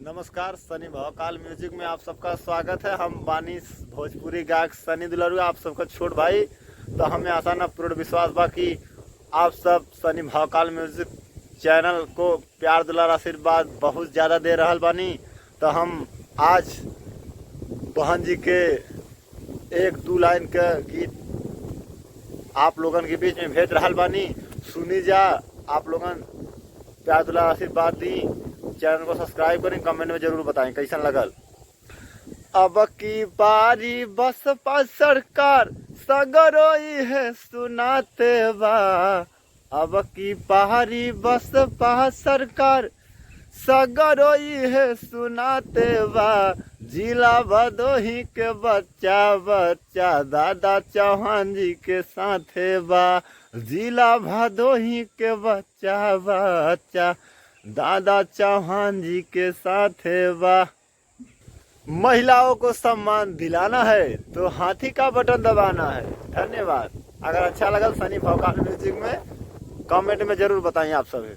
नमस्कार, सनी भौकाल म्यूजिक में आप सबका स्वागत है। हम बानी भोजपुरी गायक सनी दुलारू, आप सबका छोट भाई। तो हमें आशा न पूर्ण विश्वास बा कि आप सब सनी भौकाल म्यूजिक चैनल को प्यार दुलार आशीर्वाद बहुत ज़्यादा दे रहल बानी। तो हम आज बहन जी के एक दो लाइन के गीत आप लोगन के बीच में भेज रहल बानी। सुनी जा, आप लोगन प्यार दुलार आशीर्वाद दी, चैनल को सब्सक्राइब करें, कमेंट में जरूर बताएं कैसन लगल। अब की बारी बसपा सरकार सगरोई है सुनाते बा। अब की बारी बसपा सरकार सगरोई है सुनाते बा। जिला भदोही के बच्चा बच्चा दादा चौहान जी के साथे बा। जिला भदोही के बच्चा बच्चा दादा चौहान जी के साथ है बा। महिलाओं को सम्मान दिलाना है तो हाथी का बटन दबाना है। धन्यवाद। अगर अच्छा लगा सनी भौकाल म्यूजिक में कमेंट में जरूर बताएं आप सभी।